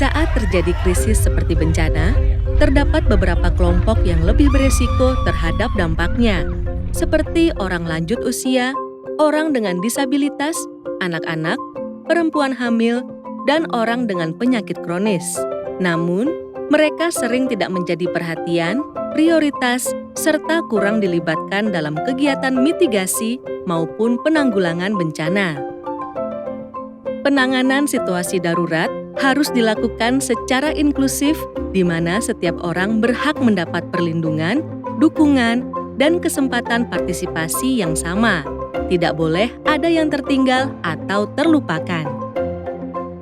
Saat terjadi krisis seperti bencana, terdapat beberapa kelompok yang lebih beresiko terhadap dampaknya, seperti orang lanjut usia, orang dengan disabilitas, anak-anak, perempuan hamil, dan orang dengan penyakit kronis. Namun, mereka sering tidak menjadi perhatian, prioritas, serta kurang dilibatkan dalam kegiatan mitigasi maupun penanggulangan bencana. Penanganan situasi darurat harus dilakukan secara inklusif, di mana setiap orang berhak mendapat perlindungan, dukungan, dan kesempatan partisipasi yang sama. Tidak boleh ada yang tertinggal atau terlupakan.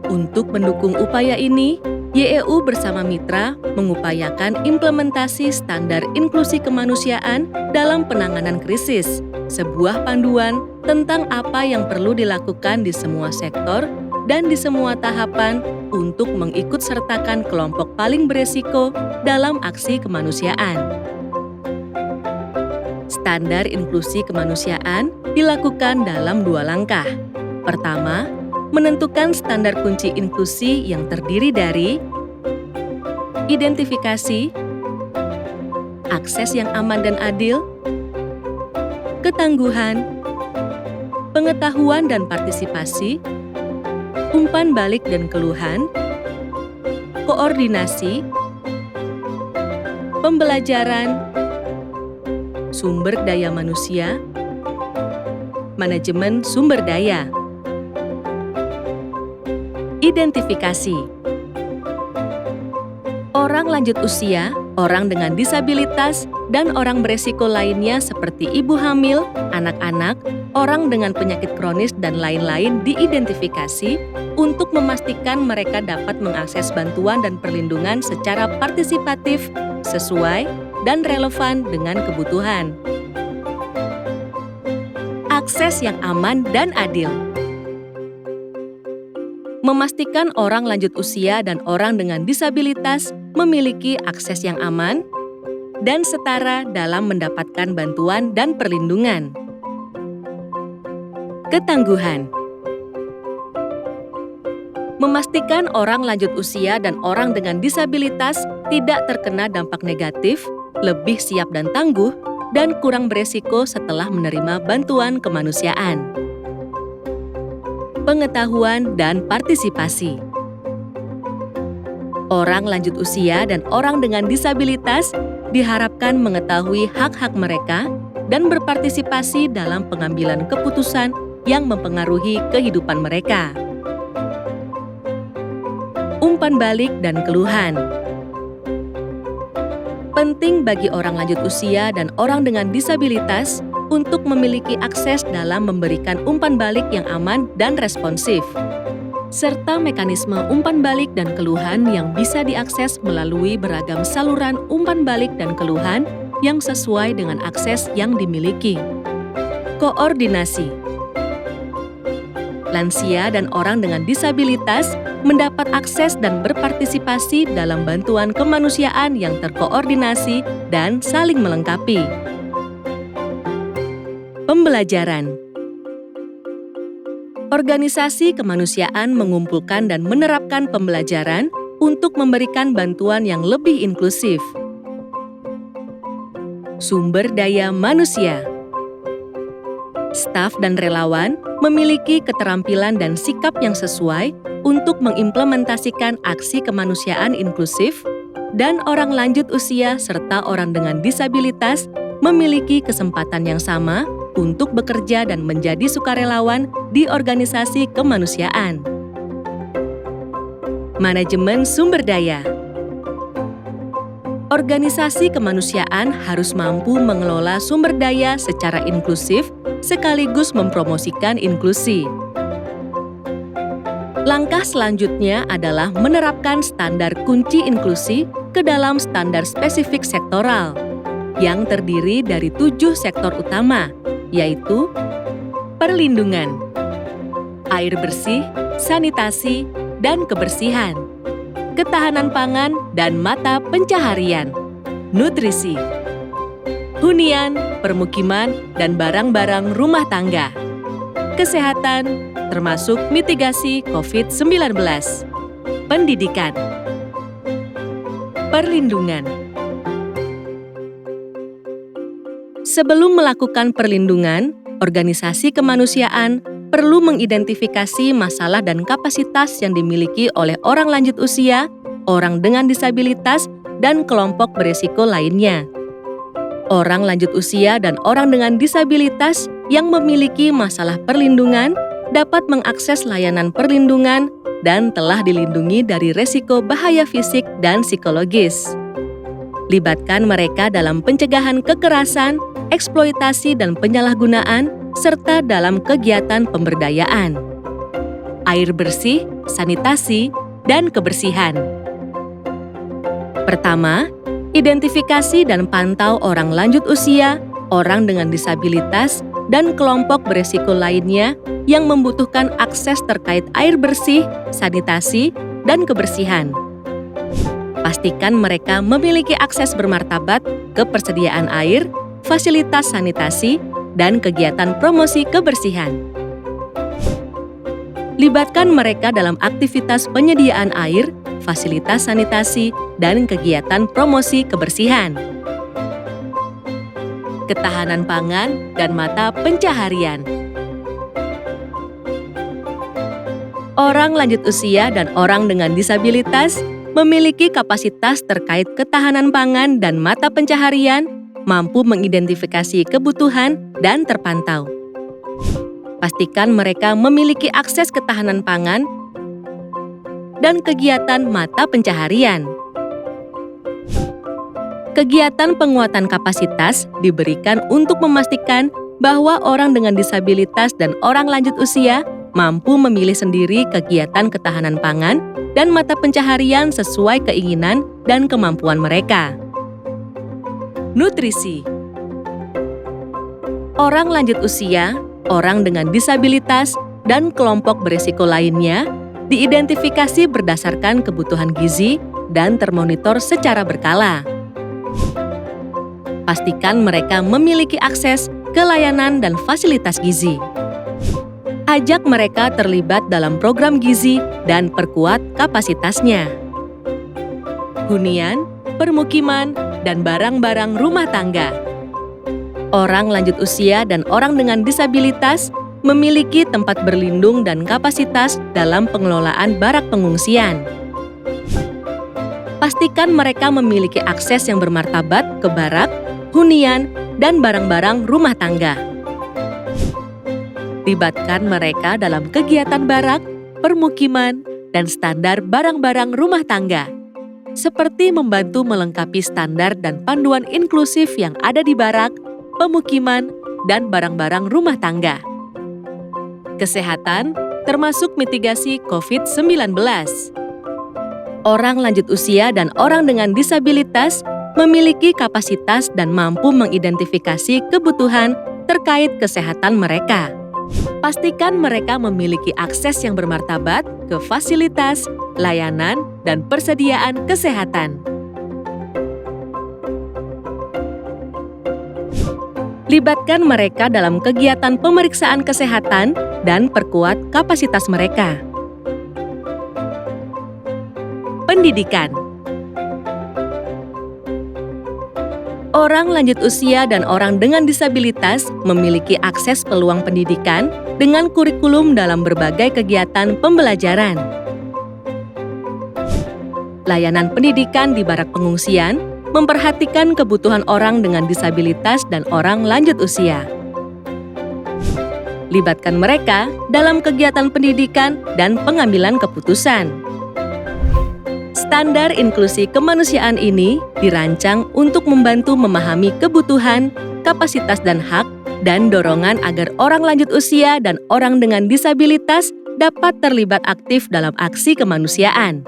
Untuk mendukung upaya ini, YEU bersama mitra mengupayakan implementasi standar inklusi kemanusiaan dalam penanganan krisis, sebuah panduan tentang apa yang perlu dilakukan di semua sektor dan di semua tahapan untuk mengikutsertakan kelompok paling beresiko dalam aksi kemanusiaan. Standar inklusi kemanusiaan dilakukan dalam 2 langkah. Pertama, menentukan standar kunci inklusi yang terdiri dari identifikasi, akses yang aman dan adil, ketangguhan, pengetahuan dan partisipasi, umpan balik dan keluhan, koordinasi, pembelajaran, sumber daya manusia, manajemen sumber daya. Identifikasi. Orang lanjut usia, orang dengan disabilitas, dan orang beresiko lainnya seperti ibu hamil, anak-anak, orang dengan penyakit kronis, dan lain-lain diidentifikasi untuk memastikan mereka dapat mengakses bantuan dan perlindungan secara partisipatif, sesuai, dan relevan dengan kebutuhan. Akses yang aman dan adil. Memastikan orang lanjut usia dan orang dengan disabilitas memiliki akses yang aman dan setara dalam mendapatkan bantuan dan perlindungan. Ketangguhan. Memastikan orang lanjut usia dan orang dengan disabilitas tidak terkena dampak negatif, lebih siap dan tangguh, dan kurang beresiko setelah menerima bantuan kemanusiaan. Pengetahuan dan partisipasi. Orang lanjut usia dan orang dengan disabilitas diharapkan mengetahui hak-hak mereka dan berpartisipasi dalam pengambilan keputusan yang mempengaruhi kehidupan mereka. Umpan balik dan keluhan. Penting bagi orang lanjut usia dan orang dengan disabilitas untuk memiliki akses dalam memberikan umpan balik yang aman dan responsif, serta mekanisme umpan balik dan keluhan yang bisa diakses melalui beragam saluran umpan balik dan keluhan yang sesuai dengan akses yang dimiliki. Koordinasi. Lansia dan orang dengan disabilitas mendapat akses dan berpartisipasi dalam bantuan kemanusiaan yang terkoordinasi dan saling melengkapi. Pembelajaran. Organisasi kemanusiaan mengumpulkan dan menerapkan pembelajaran untuk memberikan bantuan yang lebih inklusif. Sumber daya manusia. Staf dan relawan memiliki keterampilan dan sikap yang sesuai untuk mengimplementasikan aksi kemanusiaan inklusif, dan orang lanjut usia serta orang dengan disabilitas memiliki kesempatan yang sama untuk bekerja dan menjadi sukarelawan di organisasi kemanusiaan. Manajemen sumber daya. Organisasi kemanusiaan harus mampu mengelola sumber daya secara inklusif sekaligus mempromosikan inklusi. Langkah selanjutnya adalah menerapkan standar kunci inklusi ke dalam standar spesifik sektoral yang terdiri dari 7 sektor utama, yaitu perlindungan, air bersih, sanitasi, dan kebersihan, ketahanan pangan dan mata pencaharian, nutrisi, hunian, permukiman, dan barang-barang rumah tangga, kesehatan, termasuk mitigasi COVID-19, Pendidikan. Perlindungan. Sebelum melakukan perlindungan, organisasi kemanusiaan perlu mengidentifikasi masalah dan kapasitas yang dimiliki oleh orang lanjut usia, orang dengan disabilitas, dan kelompok berisiko lainnya. Orang lanjut usia dan orang dengan disabilitas yang memiliki masalah perlindungan dapat mengakses layanan perlindungan dan telah dilindungi dari resiko bahaya fisik dan psikologis. Libatkan mereka dalam pencegahan kekerasan, eksploitasi dan penyalahgunaan, serta dalam kegiatan pemberdayaan. Air bersih, sanitasi, dan kebersihan. Pertama, identifikasi dan pantau orang lanjut usia, orang dengan disabilitas, dan kelompok berisiko lainnya yang membutuhkan akses terkait air bersih, sanitasi, dan kebersihan. Pastikan mereka memiliki akses bermartabat ke persediaan air, fasilitas sanitasi, dan kegiatan promosi kebersihan. Libatkan mereka dalam aktivitas penyediaan air, fasilitas sanitasi, dan kegiatan promosi kebersihan. Ketahanan pangan dan mata pencaharian. Orang lanjut usia dan orang dengan disabilitas memiliki kapasitas terkait ketahanan pangan dan mata pencaharian, mampu mengidentifikasi kebutuhan dan terpantau. Pastikan mereka memiliki akses ketahanan pangan dan kegiatan mata pencaharian. Kegiatan penguatan kapasitas diberikan untuk memastikan bahwa orang dengan disabilitas dan orang lanjut usia mampu memilih sendiri kegiatan ketahanan pangan dan mata pencaharian sesuai keinginan dan kemampuan mereka. Nutrisi. Orang lanjut usia, orang dengan disabilitas, dan kelompok berisiko lainnya diidentifikasi berdasarkan kebutuhan gizi dan termonitor secara berkala. Pastikan mereka memiliki akses ke layanan dan fasilitas gizi. Ajak mereka terlibat dalam program gizi dan perkuat kapasitasnya. Hunian, permukiman, dan barang-barang rumah tangga. Orang lanjut usia dan orang dengan disabilitas memiliki tempat berlindung dan kapasitas dalam pengelolaan barak pengungsian. Pastikan mereka memiliki akses yang bermartabat ke barak, hunian, dan barang-barang rumah tangga. Libatkan mereka dalam kegiatan barak, permukiman, dan standar barang-barang rumah tangga, seperti membantu melengkapi standar dan panduan inklusif yang ada di barak, pemukiman, dan barang-barang rumah tangga. Kesehatan, termasuk mitigasi COVID-19. Orang lanjut usia dan orang dengan disabilitas memiliki kapasitas dan mampu mengidentifikasi kebutuhan terkait kesehatan mereka. Pastikan mereka memiliki akses yang bermartabat ke fasilitas, layanan, dan persediaan kesehatan. Libatkan mereka dalam kegiatan pemeriksaan kesehatan dan perkuat kapasitas mereka. Pendidikan. Orang lanjut usia dan orang dengan disabilitas memiliki akses peluang pendidikan dengan kurikulum dalam berbagai kegiatan pembelajaran. Layanan pendidikan di barak pengungsian memperhatikan kebutuhan orang dengan disabilitas dan orang lanjut usia. Libatkan mereka dalam kegiatan pendidikan dan pengambilan keputusan. Standar inklusi kemanusiaan ini dirancang untuk membantu memahami kebutuhan, kapasitas dan hak, dan dorongan agar orang lanjut usia dan orang dengan disabilitas dapat terlibat aktif dalam aksi kemanusiaan.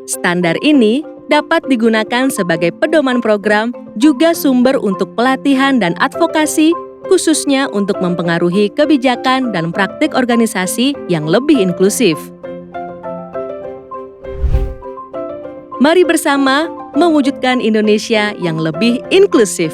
Standar ini dapat digunakan sebagai pedoman program, juga sumber untuk pelatihan dan advokasi, khususnya untuk mempengaruhi kebijakan dan praktik organisasi yang lebih inklusif. Mari bersama mewujudkan Indonesia yang lebih inklusif.